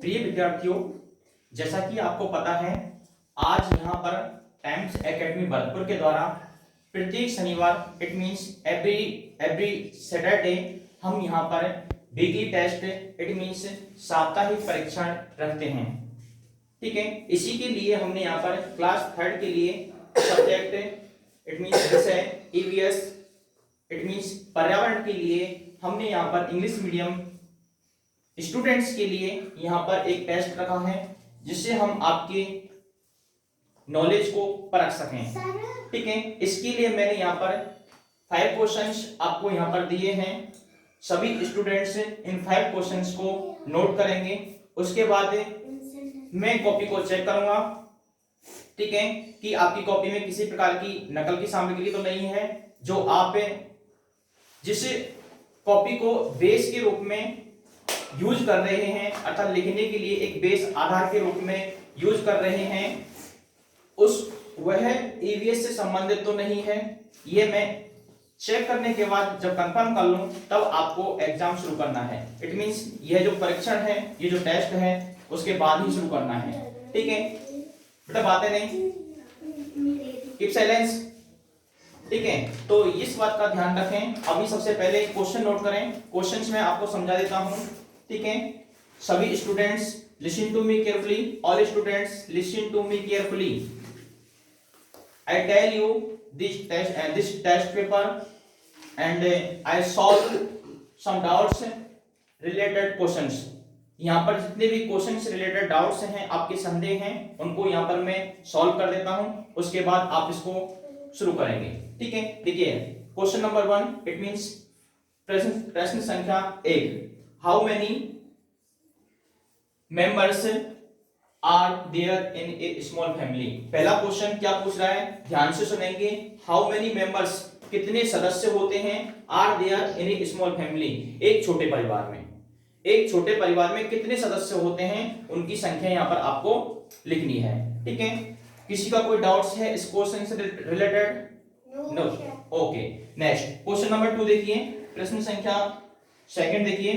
प्रिय विद्यार्थियों, जैसा कि आपको पता है, आज यहाँ पर टाइम्स एकेडमी भरतपुर के द्वारा प्रत्येक शनिवार इट मींस एवरी सैटरडे हम यहाँ पर वीकली टेस्ट इट मींस साप्ताहिक परीक्षण रखते हैं। ठीक है, इसी के लिए हमने यहाँ पर क्लास 3rd के लिए सब्जेक्ट इट मींस विषय ईवीएस इट मींस पर्यावरण के लिए हमने यहाँ पर इंग्लिश मीडियम स्टूडेंट्स के लिए यहाँ पर एक टेस्ट रखा है, जिससे हम आपके नॉलेज को परख सकें। ठीक है, इसके लिए मैंने यहाँ पर 5 क्वेश्चंस आपको यहाँ पर दिए हैं। सभी स्टूडेंट्स इन 5 क्वेश्चंस को नोट करेंगे। उसके बाद मैं कॉपी को चेक करूंगा, ठीक है, कि आपकी कॉपी में किसी प्रकार की नकल की सामग्री तो नहीं है। जो आप जिस कॉपी को बेस के रूप में यूज कर रहे हैं, अर्थात लिखने के लिए एक बेस आधार के रूप में यूज कर रहे हैं, वह ईवीएस से संबंधित तो नहीं है। ये मैं चेक करने के बाद जब कंफर्म कर लूं तब आपको एग्जाम शुरू करना है। इट मींस यह जो परीक्षण है, ये जो टेस्ट है, उसके बाद ही शुरू करना है। ठीक है बेटा, बातें नहीं, कीप साइलेंस। ठीक है, तो इस बात का ध्यान रखें। अभी सबसे पहले क्वेश्चन नोट करें। क्वेश्चंस मैं आपको समझा देता हूं। ठीक है, सभी students listen to me carefully, all students listen to me carefully. I tell you this test paper and I solve some doubts related questions. यहाँ पर जितने भी क्वेश्चंस रिलेटेड डाउट्स हैं, आपके संदेह हैं, उनको यहाँ पर मैं सॉल्व कर देता हूँ। उसके बाद आप इसको शुरू करेंगे। ठीक है, देखिए क्वेश्चन नंबर 1 इट मींस प्रश्न संख्या 1, how many members are there in a small family. पहला क्वेश्चन क्या पूछ रहा है, ध्यान से सुनेंगे। हाउ मेनी मेंबर्स, कितने सदस्य होते हैं, are there in a small family, एक छोटे परिवार में। एक छोटे परिवार में कितने सदस्य होते हैं, उनकी संख्या यहां पर आपको लिखनी है। ठीक है, किसी का कोई डाउट्स है इस क्वेश्चन से related? No. Okay, next question number 2 देखिए, प्रश्न संख्या 2 देखिए,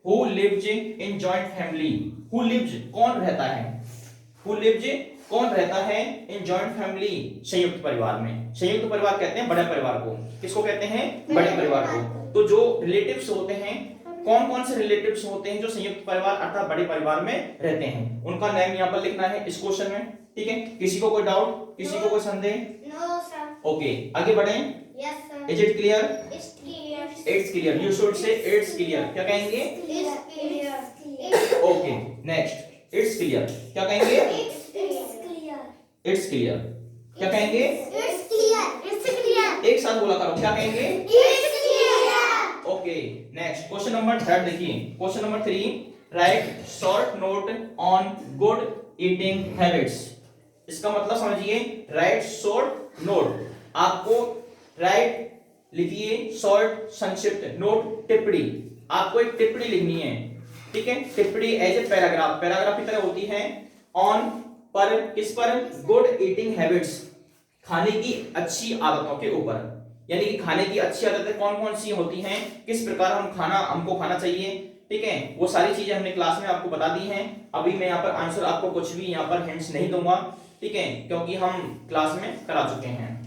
who lives in joint family. Who lives, कौन रहता है, हु लिव्स, कौन रहता है इन जॉइंट फैमिली, संयुक्त परिवार में। संयुक्त परिवार कहते हैं बड़े परिवार को। किसको कहते हैं? बड़े परिवार को। तो जो रिलेटिव्स होते हैं, कौन कौन से रिलेटिव्स होते हैं जो संयुक्त परिवार अर्थात बड़े परिवार में रहते हैं, उनका नाम यहाँ पर लिखना है इस क्वेश्चन में। ठीक है, किसी को कोई डाउट, किसी को कोई संदेह? No sir. ओके, आगे बढ़े। Yes sir. Is it clear? It's clear. It's clear, you should say it's clear. क्या कहेंगे? It's clear. Okay, next it's clear. क्या कहेंगे? It's clear. It's clear. क्या कहेंगे? It's clear. It's clear. एक साथ बोला करो, क्या कहेंगे? It's clear. Okay, next question number 3 देखिए। Question number 3, right short note on good eating habits. इसका मतलब समझिए, राइट शॉर्ट नोट, आपको राइट लिखिए शॉर्ट संक्षिप्त, नोट टिप्पणी, आपको एक टिप्पणी लिखनी है। ठीक है, टिप्पणी एज ए पैराग्राफ, पैराग्राफ की तरह होती है। ऑन, पर, किस पर? गुड ईटिंग हैबिट्स, खाने की अच्छी आदतों के ऊपर। यानी कि खाने की अच्छी आदतें कौन कौन सी होती हैं, किस प्रकार हमको खाना चाहिए। ठीक है, वो सारी चीजें हमने क्लास में आपको बता दी हैं। अभी मैं यहाँ पर आंसर आपको कुछ भी यहाँ पर हिंट्स नहीं दूंगा, ठीक है, क्योंकि हम क्लास में करा चुके हैं।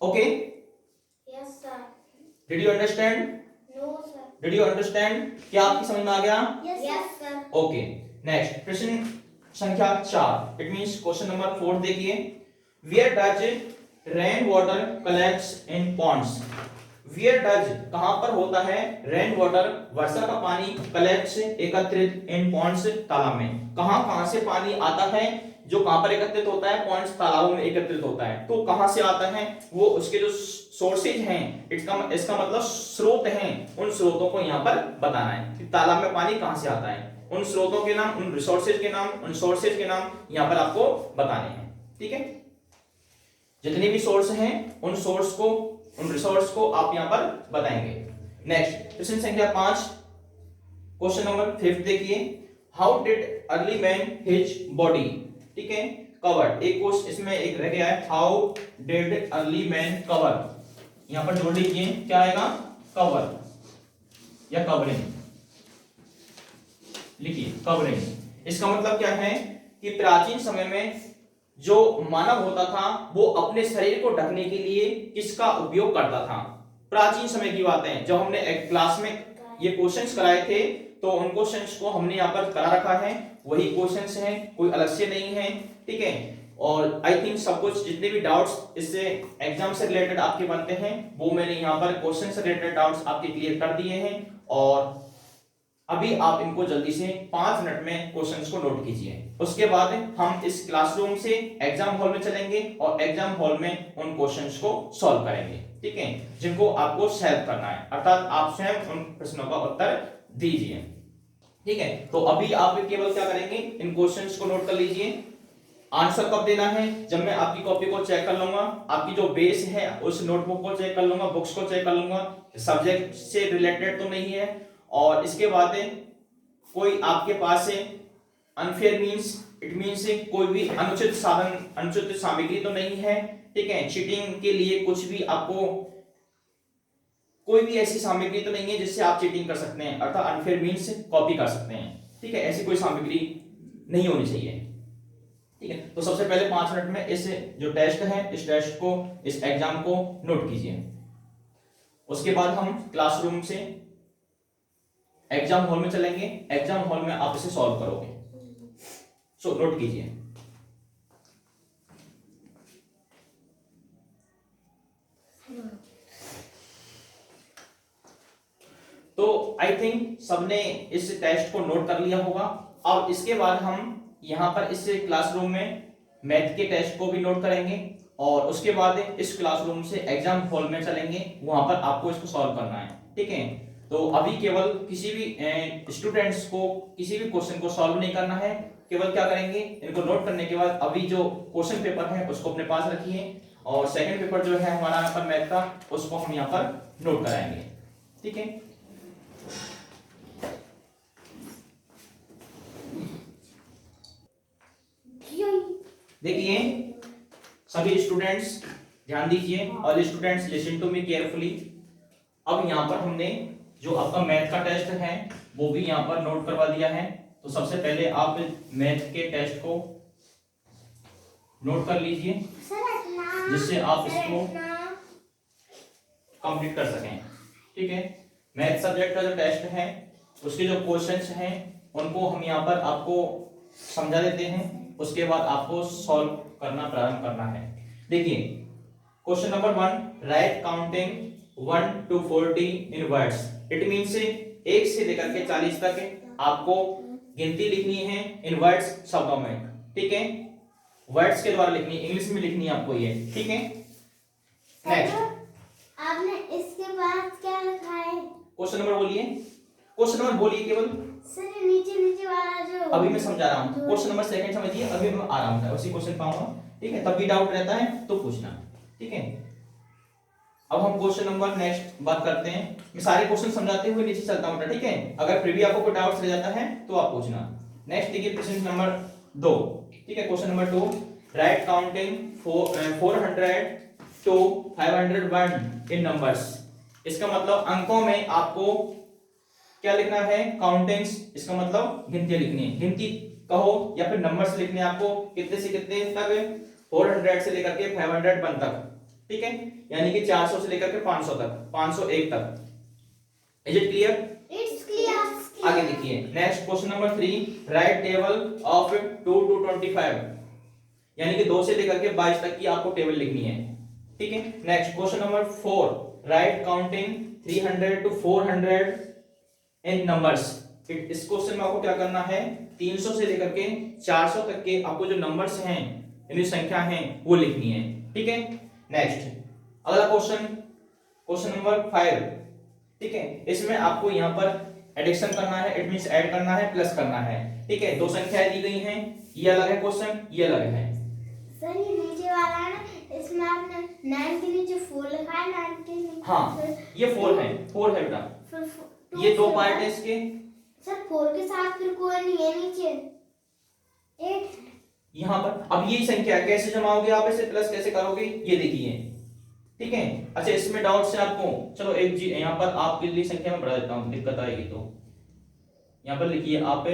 Okay, yes sir. Did you understand? No sir. Did you understand? क्या आपकी समझ में आ गया? Yes sir. ओके, नेक्स्ट प्रश्न संख्या 4 इट मींस क्वेश्चन नंबर 4 देखिए, where does rain water collects in ponds. Where does, कहां पर होता है, रेन वाटर, वर्षा का पानी, कलेक्ट्स, एकत्रित, इन पॉन्ड्स, तालाब में। कहां से पानी आता है, जो कहां पर एकत्रित होता है, पॉन्ड्स, तालाबों में एकत्रित होता है। तो कहां से आता है, वो उसके जो सोर्सेज हैं, इसका मतलब स्रोत हैं, उन स्रोतों को यहाँ पर बताना है कि तालाब में पानी कहां से आता है। उन स्रोतों के नाम, उन रिसोर्सेज के नाम, उन सोर्सेज के नाम यहाँ पर आपको बताने हैं। ठीक है, जितने भी सोर्स हैं, उन सोर्स को, उन रिसोर्स को आप यहाँ पर बताएंगे। नेक्स्ट प्रश्न संख्या 5 क्वेश्चन नंबर 5 देखिए, how did early man his body. ठीक है, कवर्ड, एक क्वेश्चन इसमें एक रह गया है, how did early man cover. यहाँ पर जोड़ लीजिए, क्या आएगा? कवर या कवरिंग। लिखिए कवरिंग। इसका मतलब क्या है कि प्राचीन समय में जो मानव होता था वो अपने शरीर को ढकने के लिए किसका उपयोग करता था। प्राचीन समय की बात है, जब हमने एक क्लास में ये क्वेश्चंस कराए थे तो उन क्वेश्चंस को हमने यहाँ पर करा रखा है, वही क्वेश्चंस हैं, कोई अलग से नहीं है, ठीक है। और आई थिंक सब कुछ जितने भी डाउट्स इससे एग्जाम से रिलेटेड आपके बनते हैं वो मैंने यहाँ पर क्वेश्चन से रिलेटेड डाउट्स आपके क्लियर कर दिए हैं। और अभी आप इनको जल्दी से 5 मिनट में क्वेश्चंस को नोट कीजिए। उसके बाद हम इस क्लासरूम से एग्जाम हॉल में चलेंगे और एग्जाम हॉल में उन क्वेश्चंस को सॉल्व करेंगे, ठीक है, जिनको आपको सॉल्व करना है, अर्थात आप स्वयं उन प्रश्नों का उत्तर दीजिए, ठीक है। तो अभी आप केवल क्या करेंगे, इन क्वेश्चंस को नोट कर लीजिए। आंसर कब देना है, जब मैं आपकी कॉपी को चेक कर लूंगा, आपकी जो बेस है उस नोटबुक को चेक कर लूंगा, बुक्स को चेक कर लूंगा, सब्जेक्ट से रिलेटेड तो नहीं है, और इसके बाद कोई आपके पास है अनफेयर मींस, इट मींस कोई भी अनुचित साधन, अनुचित सामग्री तो नहीं है, ठीक है। चीटिंग के लिए कुछ भी आपको, कोई भी ऐसी सामग्री तो नहीं है जिससे आप चीटिंग कर सकते हैं, अर्थात अनफेयर मींस कॉपी कर सकते हैं, ठीक है, ऐसी कोई सामग्री नहीं होनी चाहिए, ठीक है। तो सबसे पहले 5 मिनट में इस जो टेस्ट है, इस टेस्ट को, इस एग्जाम को नोट कीजिए। उसके बाद हम क्लासरूम से एग्जाम हॉल में चलेंगे, एग्जाम हॉल में आप इसे सॉल्व करोगे। सो नोट कीजिए। तो आई थिंक सबने इस टेस्ट को नोट कर लिया होगा। अब इसके बाद हम यहाँ पर इस क्लासरूम में मैथ के टेस्ट को भी नोट करेंगे और उसके बाद इस क्लासरूम से एग्जाम हॉल में चलेंगे, वहां पर आपको इसको सॉल्व करना है, ठीक है। तो अभी केवल किसी भी स्टूडेंट्स को किसी भी क्वेश्चन को सॉल्व नहीं करना है, केवल क्या करेंगे, इनको नोट करने के बाद अभी जो क्वेश्चन पेपर है उसको अपने पास रखिए और सेकंड पेपर जो है हमारा यहाँ पर मैथ का, उसको हम यहाँ पर नोट कराएंगे, ठीक है। देखिए सभी स्टूडेंट्स ध्यान दीजिए, और students listen to me carefully. अब यहाँ पर हमने जो आपका मैथ का टेस्ट है वो भी यहाँ पर नोट करवा दिया है। तो सबसे पहले आप मैथ के टेस्ट को नोट कर लीजिए जिससे आप इसको कंप्लीट कर सकें, ठीक है। मैथ सब्जेक्ट का जो टेस्ट है उसके जो क्वेश्चंस हैं उनको हम यहाँ पर आपको समझा देते हैं, उसके बाद आपको सॉल्व करना प्रारंभ करना है। देखिए question number 1, right counting 1 to 40 in words. It means 1 से लेकर के 40 तक आपको गिनती लिखनी है इन वर्ड्स, शब्दों में, ठीक है, वर्ड्स के द्वारा लिखनी है, इंग्लिश में लिखनी है आपको ये, ठीक है। नेक्स्ट आपने इसके बाद क्या लिखा है? क्वेश्चन नंबर बोलिए, क्वेश्चन नंबर बोलिए केवल सर नीचे नीचे वाला जो अभी मैं समझा रहा हूँ, क्वेश्चन नंबर सेकंड समझिए, अभी मैं आराम से उसी क्वेश्चन पाऊंगा, ठीक है। तब भी डाउट रहता है तो पूछना, ठीक है। अब हम क्वेश्चन नंबर नेक्स्ट बात करते हैं। मैं सारे क्वेश्चन समझाते हुए नीचे चलता हूँ, ठीक है। अगर फिर भी आपको कोई डाउट रह जाता है तो आप पूछना। नेक्स्ट देखिए क्वेश्चन नंबर 2, ठीक है। Question number 2, right counting 400 to 501 in numbers. इसका मतलब अंकों में आपको क्या लिखना है, काउंटिंग्स, इसका मतलब गिनती लिखनी है, गिनती कहो या फिर नंबर्स लिखने हैं आपको, कितने से कितने तक, 400 से लेकर के 501 तक, ठीक है, यानी कि 400 से लेकर के 500 तक, 501 तक। Is it clear? It's clear. आगे देखिए next question number 3, right table of 2 to 25, यानी कि 2 से लेकर के 22 तक की आपको टेबल लिखनी है, ठीक है। Next question number 4, right counting 300 to 400 in numbers. इस क्वेश्चन में आपको क्या करना है, 300 से लेकर के 400 तक के आपको जो नंबर्स हैं, यानी संख्या हैं, वो लिखनी है, ठीक है। नेक्स्ट अगला क्वेश्चन, क्वेश्चन नंबर 5, ठीक है। इसमें आपको यहाँ पर एडिशन करना है, इट मींस ऐड करना है, प्लस करना है, ठीक है। 2 संख्याएं दी गई हैं, ये अलग है क्वेश्चन, ये अलग है। सर ये नीचे वाला है ना, इसमें आपने 9 के नीचे 4 लिखा है, 9 के नीचे, हाँ ये 4 है, 4 है बेटा, फिर ये 2 पार्ट है इसके। सर 4 के साथ फिर कोई नहीं है नीचे, 8। यहाँ पर अब ये संख्या कैसे जमाओगे आप, इसे प्लस कैसे करोगे, ये देखिए, ठीक है। अच्छा इसमें डाउट से आपको, चलो एक जी यहाँ पर आपके लिए संख्या में बढ़ा देता हूँ, दिक्कत आएगी तो यहाँ पर लिखिए आप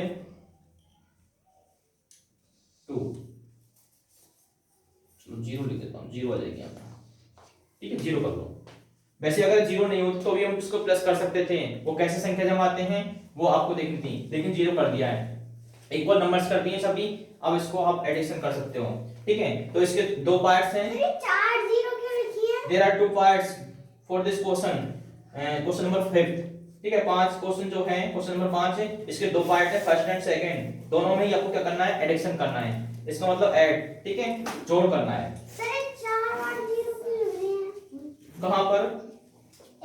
2, चलो 0 लिख देता हूँ, 0 आ जाएगी यहाँ पर, ठीक है 0 कर लो। वैसे अगर 0 नहीं होती तो भी हम उसको प्लस कर सकते थे, वो कैसे संख्या जमा आते हैं वो आपको देखनी थी, लेकिन 0 कर दिया है। इक्वल नंबर्स कर दिए सभी, अब इसको आप एडिशन कर सकते हो, ठीक है। तो इसके दो पार्ट्स हैं, 4 0 क्यों लिखी है? There are 2 parts for this question, question number 5, ठीक है। 5 क्वेश्चन जो है, क्वेश्चन नंबर 5 है, इसके दो पार्ट है, फर्स्ट एंड सेकंड, दोनों में ही आपको क्या करना है, एडिशन करना है, इसका मतलब ऐड, ठीक है, जोड़ करना है। सर 4 और 0 क्यों लिख रहे हैं? कहां पर?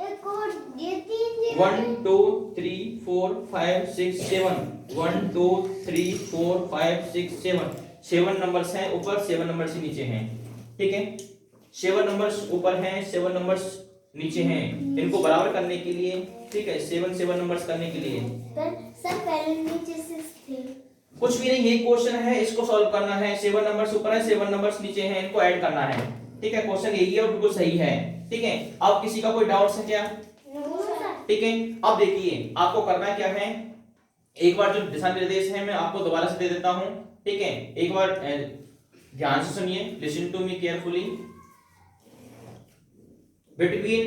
एक और ये 3 0 1 2 3 4 5 6 7, 1 2 3 4 5 6 7, 7 नंबर्स हैं ऊपर, 7 नंबर्स ही नीचे हैं, ठीक है। 7 नंबर्स ऊपर हैं, 7 नंबर्स नीचे हैं, इनको बराबर करने के लिए, ठीक है, 7 नंबर्स करने के लिए सर पहले नीचे से थे। कुछ भी नहीं, ये क्वेश्चन है, इसको सॉल्व करना है। 7 नंबर्स ऊपर है, 7 नंबर्स नीचे हैं, इनको ऐड करना है, ठीक है। क्वेश्चन यही है और बिल्कुल सही है, ठीक है। अब किसी का कोई डाउट्स है क्या? ठीक है। अब देखिए आपको करना क्या है, एक बार जो दिशा निर्देश है मैं आपको दोबारा से दे देता हूं, ठीक है। एक बार ध्यान से सुनिए, listen to me carefully. Between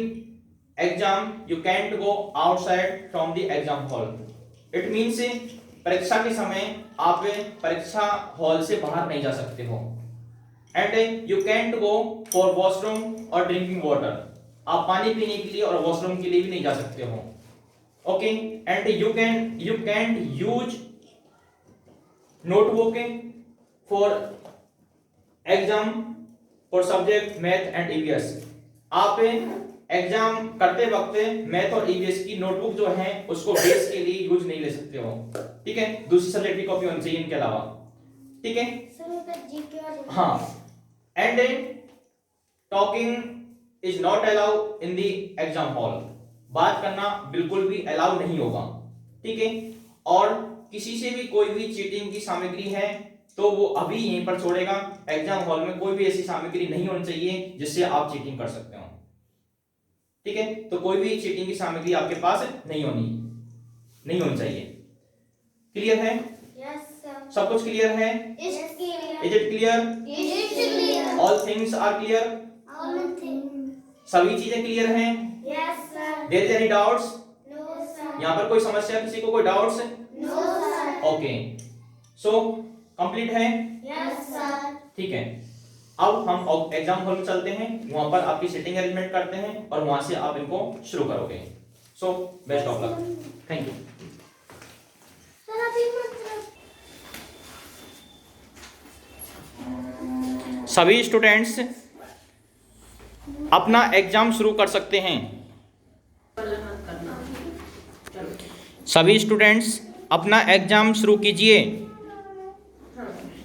exam you can't go outside from the exam hall. It means परीक्षा के समय आप परीक्षा हॉल से बाहर नहीं जा सकते हो। And you can't go for washroom और ड्रिंकिंग वाटर, आप पानी पीने के लिए और वॉशरूम के लिए भी नहीं जा सकते हो, okay. And you can't use notebook for exam for subject math and EVS. आप एग्जाम करते वक्त मैथ और ईवीएस की नोटबुक जो है उसको बेस के लिए यूज नहीं ले सकते हो, ठीक है। दूसरी सब्जेक्ट की कॉपी होनी चाहिए इनके अलावा, ठीक है। हाँ, and talking is not allow in the exam hall, बात करना बिल्कुल भी अलाउ नहीं होगा, ठीक है। और किसी से भी कोई भी चीटिंग की सामग्री है तो वो अभी यहीं पर छोड़ेगा, एग्जाम हॉल में कोई भी ऐसी सामग्री नहीं होनी चाहिए जिससे आप चीटिंग कर सकते हो, ठीक है। तो कोई भी चीटिंग की सामग्री आपके पास नहीं होनी चाहिए। क्लियर है? Yes sir. सब कुछ क्लियर है? Is clear. Is it clear? Is clear. All things are clear? All things. सभी चीजें क्लियर हैं? Yes sir. There is any doubts? No sir. यहाँ पर कोई समस्या, किसी को कोई doubts? No sir. Okay, so complete है, यस सर। ठीक है। अब हम एग्जाम हॉल में चलते हैं, वहां पर आपकी सीटिंग अरेंजमेंट करते हैं और वहां से आप इनको शुरू करोगे। So best of luck, thank you. Sir अभी मतलब सभी स्टूडेंट्स अपना एग्जाम शुरू कर सकते हैं। सभी स्टूडेंट्स अपना एग्जाम शुरू कीजिए।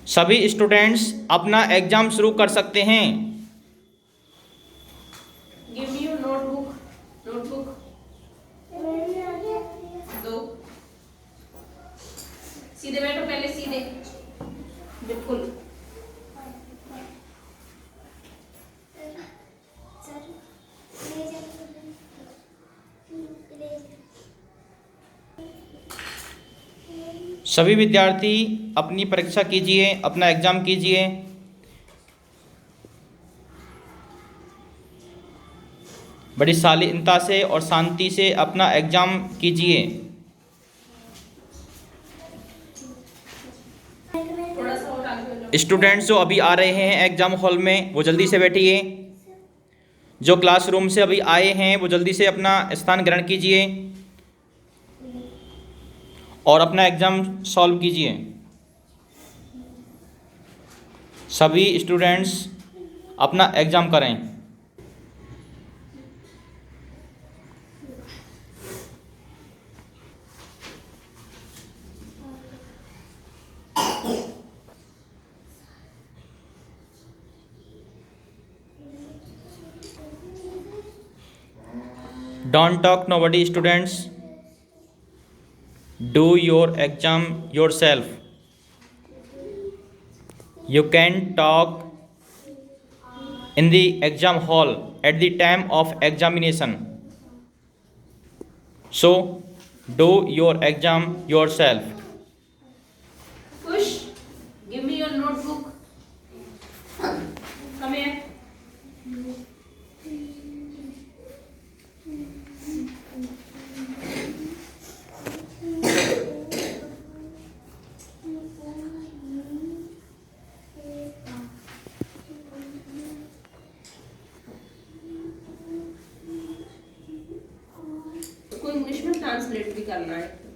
सभी स्टूडेंट्स अपना एग्जाम शुरू कर सकते हैं। Give me your notebook. दो। सीधे बैठो, पहले सीधे, बिल्कुल। सर ले जा। सभी विद्यार्थी अपनी परीक्षा कीजिए, अपना एग्जाम कीजिए। बड़ी शालीनता से और शांति से अपना एग्जाम कीजिए। थोड़ा सा और आगे हो जाओ। स्टूडेंट्स जो अभी आ रहे हैं एग्जाम हॉल में वो जल्दी से बैठिए। जो क्लासरूम से अभी आए हैं वो जल्दी से अपना स्थान ग्रहण कीजिए और अपना एग्जाम सॉल्व कीजिए। सभी स्टूडेंट्स अपना एग्जाम करें। Don't talk nobody, students. Do your exam yourself. You can talk in the exam hall at the time of examination. So Do your exam yourself. Push. Give me your notebook. Come here. इसको English में translate भी करना है.